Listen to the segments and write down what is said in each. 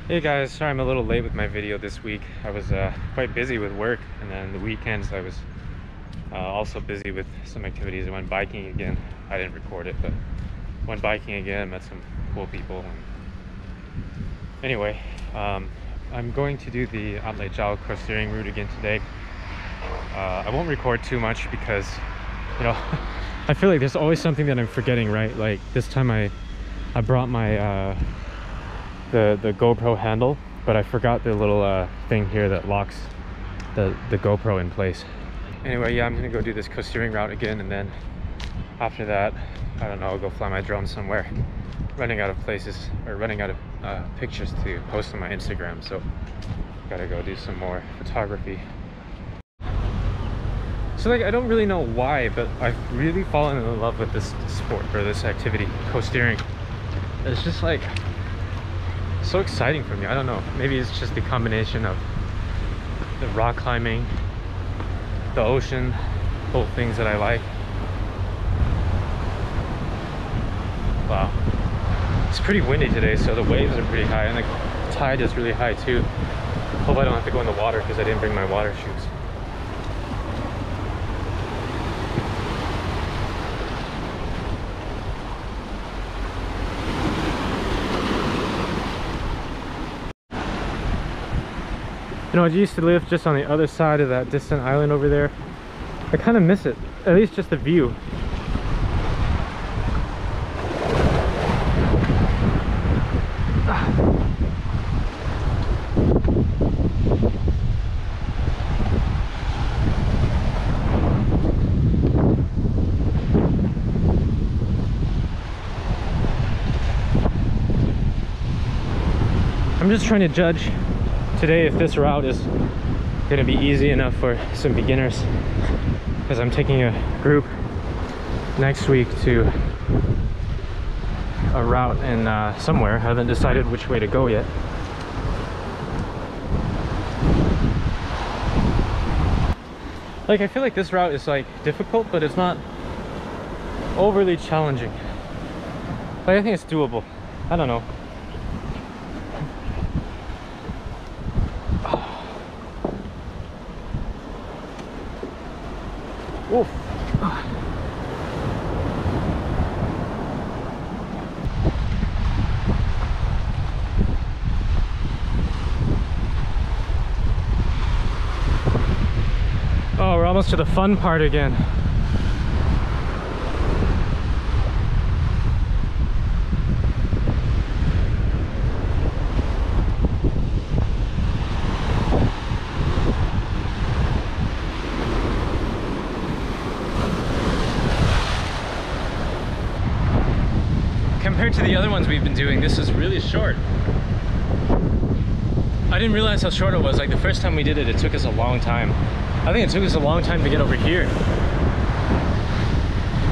Hey guys, sorry I'm a little late with my video this week. I was quite busy with work, and then the weekends I was also busy with some activities. I went biking again. I didn't record it, but went biking again, met some cool people. And anyway, I'm going to do the Ap Lei Chau Coasteering route again today. I won't record too much because, you know, I feel like there's always something that I'm forgetting, right? Like this time I brought my the GoPro handle, but I forgot the little thing here that locks the GoPro in place. Anyway, yeah, I'm gonna go do this coasteering route again, and then after that, I don't know, I'll go fly my drone somewhere. Running out of places, or running out of pictures to post on my Instagram, so gotta go do some more photography. So like, I don't really know why, but I've really fallen in love with this sport, or this activity, coasteering. It's just like so exciting for me. I don't know, maybe it's just the combination of the rock climbing, the ocean, both things that I like. Wow, it's pretty windy today, so the waves are pretty high, and the tide is really high too. Hope I don't have to go in the water because I didn't bring my water shoes. You know, I used to live just on the other side of that distant island over there. I kind of miss it, at least just the view. I'm just trying to judge today if this route is going to be easy enough for some beginners, because I'm taking a group next week to a route in somewhere. I haven't decided which way to go yet. Like, I feel like this route is like difficult, but it's not overly challenging. Like, I think it's doable. I don't know. Oof. Oh, we're almost to the fun part again. Compared to the other ones we've been doing, this is really short. I didn't realize how short it was. Like, the first time we did it, it took us a long time. I think it took us a long time to get over here.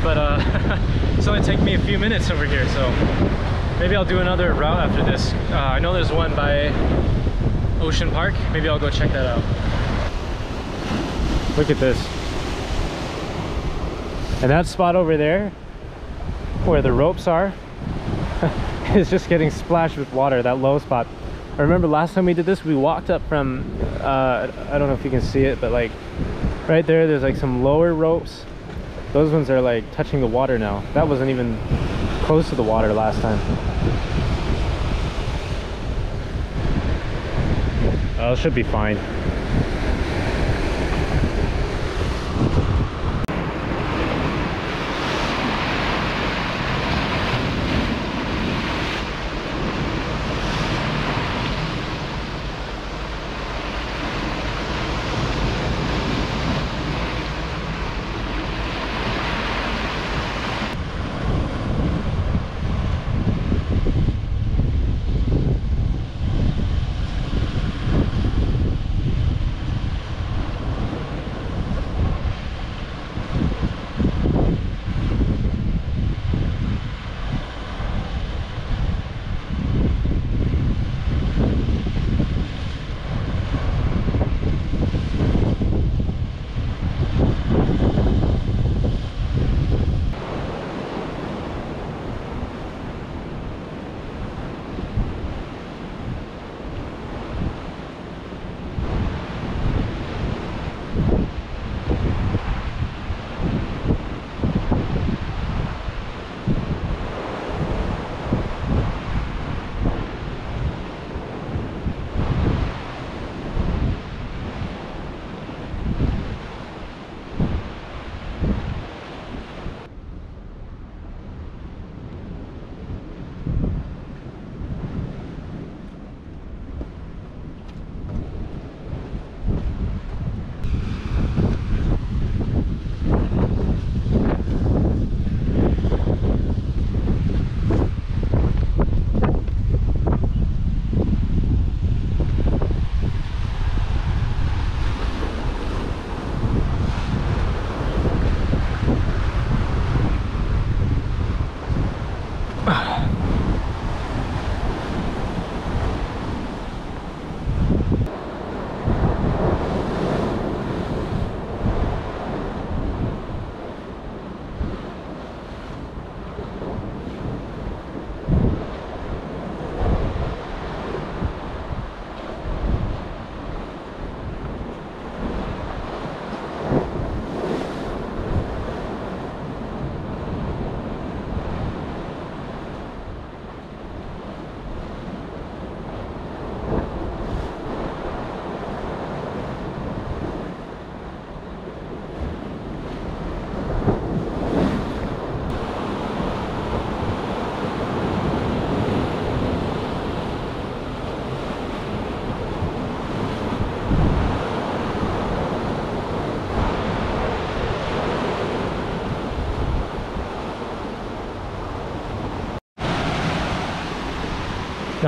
But it's only taken me a few minutes over here, so maybe I'll do another route after this. I know there's one by Ocean Park. Maybe I'll go check that out. Look at this. And that spot over there, where the ropes are, is just getting splashed with water, that low spot. I remember last time we did this, we walked up from, I don't know if you can see it, but like right there, there's like some lower ropes. Those ones are like touching the water now. That wasn't even close to the water last time. Oh, it should be fine.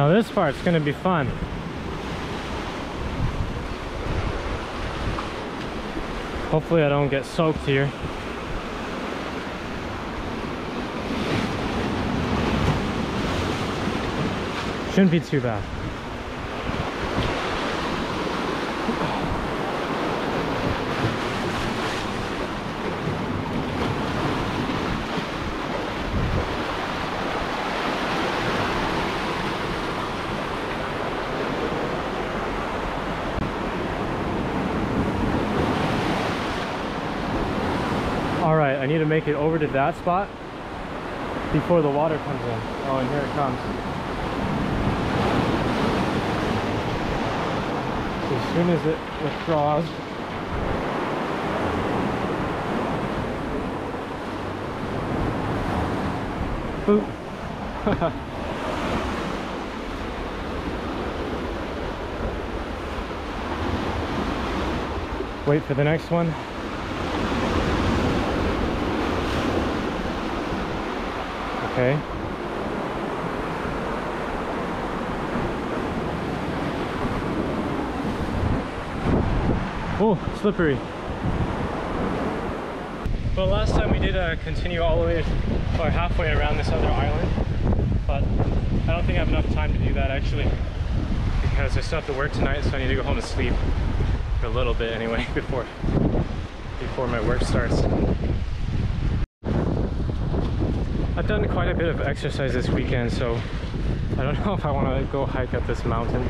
Now this part's gonna be fun. Hopefully I don't get soaked here. Shouldn't be too bad. All right, I need to make it over to that spot before the water comes in. Oh, and here it comes. As soon as it withdraws, boop. Wait for the next one. Okay. Oh, slippery. Well, last time we did continue all the way or halfway around this other island, but I don't think I have enough time to do that actually, because I still have to work tonight, so I need to go home and sleep for a little bit anyway before my work starts. I've done quite a bit of exercise this weekend, so I don't know if I want to go hike up this mountain.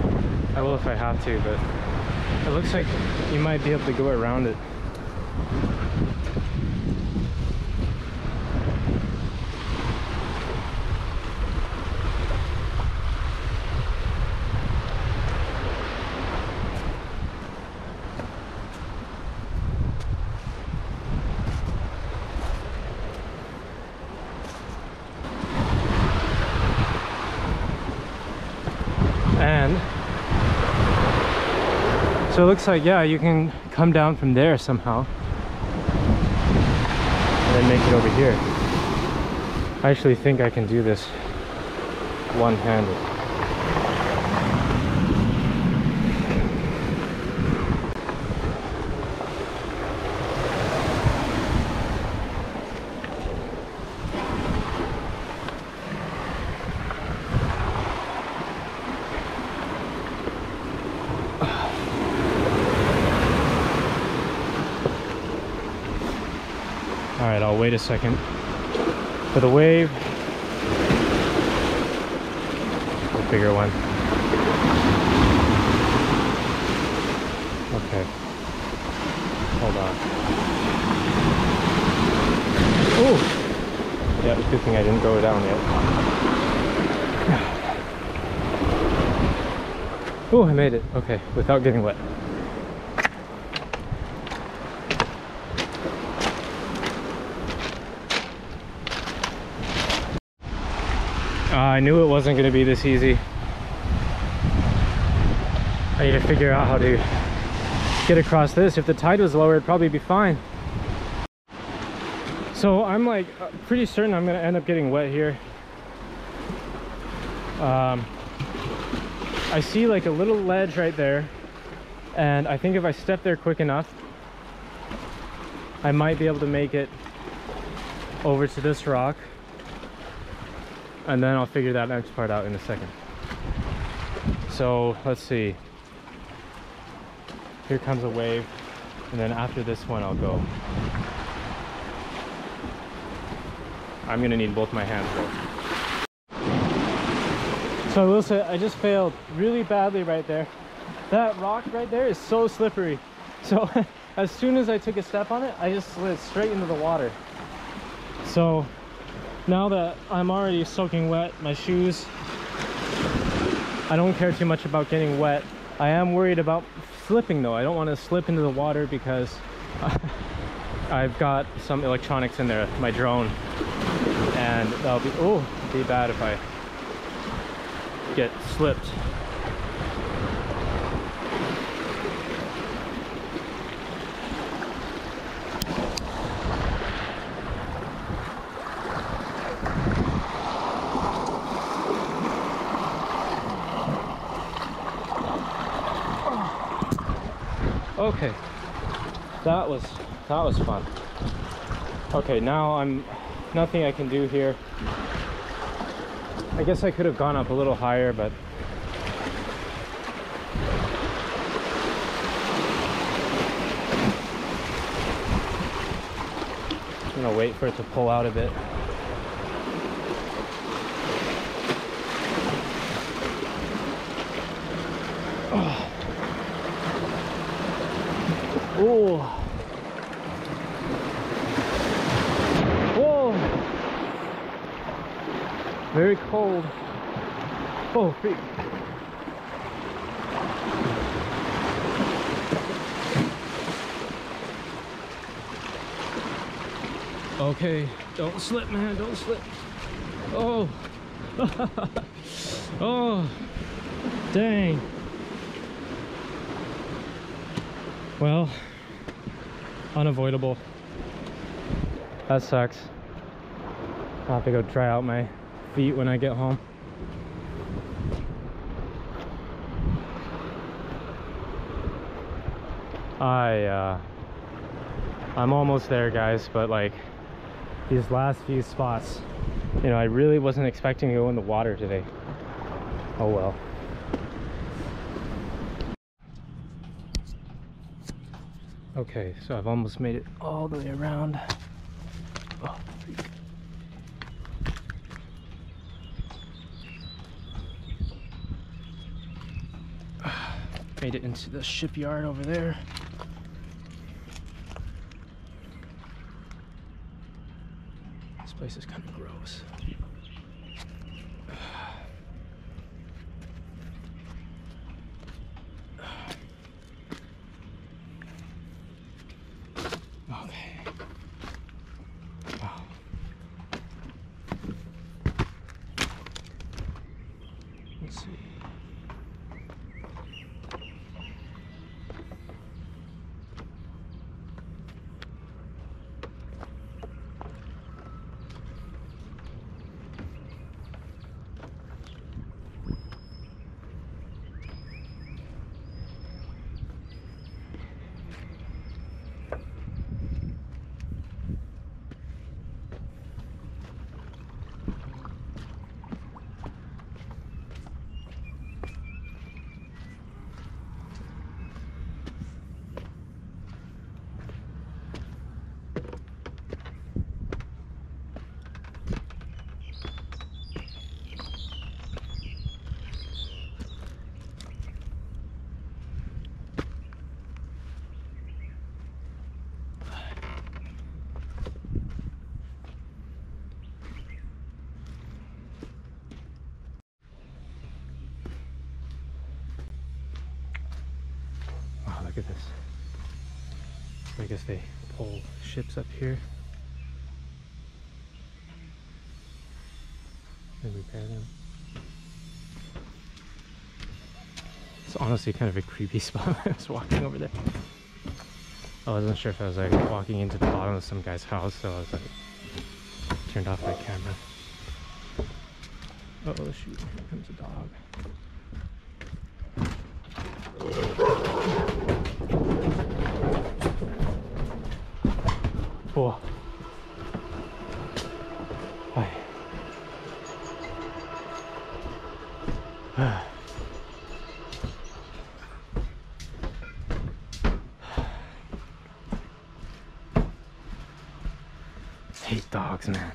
I will if I have to, but it looks like you might be able to go around it. And so it looks like, yeah, you can come down from there somehow and then make it over here. I actually think I can do this one-handed. All right, I'll wait a second for the wave. A bigger one. Okay. Hold on. Oh! Yeah, good thing I didn't go down yet. Oh, I made it. Okay, without getting wet. I knew it wasn't going to be this easy. I need to figure out how to get across this. If the tide was lower, it'd probably be fine. So I'm like pretty certain I'm going to end up getting wet here. I see like a little ledge right there, and I think if I step there quick enough, I might be able to make it over to this rock. And then I'll figure that next part out in a second. So let's see. Here comes a wave, and then after this one I'll go. I'm gonna need both my hands though. So I will say I just failed really badly right there. That rock right there is so slippery. So as soon as I took a step on it, I just slid straight into the water. So now that I'm already soaking wet, my shoes, I don't care too much about getting wet. I am worried about slipping though. I don't want to slip into the water because I've got some electronics in there, my drone, and that'll be, oh, it'd be bad if I get slipped. Okay, that was fun. Okay, now nothing I can do here. I guess I could have gone up a little higher, but I'm gonna wait for it to pull out a bit. Oh. Whoa. Very cold. Oh, freak. Okay, don't slip, man, don't slip. Oh. Oh. Dang. Well, unavoidable. That sucks. I'll have to go try out my feet when I get home. I'm almost there, guys, but like these last few spots, you know, I really wasn't expecting to go in the water today. Oh well. Okay, so I've almost made it all the way around. Oh, freak. Made it into the shipyard over there. This place is kind of gross. Okay. Wow. Let's see. Look at this. I guess they pull ships up here and repair them. It's honestly kind of a creepy spot when I was walking over there. I wasn't sure if I was like walking into the bottom of some guy's house, so I was like turned off my camera. Uh oh, shoot, here comes a dog. Whoa. Hi. Hate dogs, man.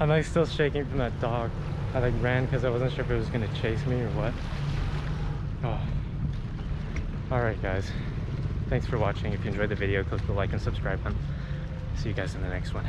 I'm like still shaking from that dog. I like ran because I wasn't sure if it was gonna chase me or what. Oh. Alright guys, thanks for watching. If you enjoyed the video, click the like and subscribe button. See you guys in the next one.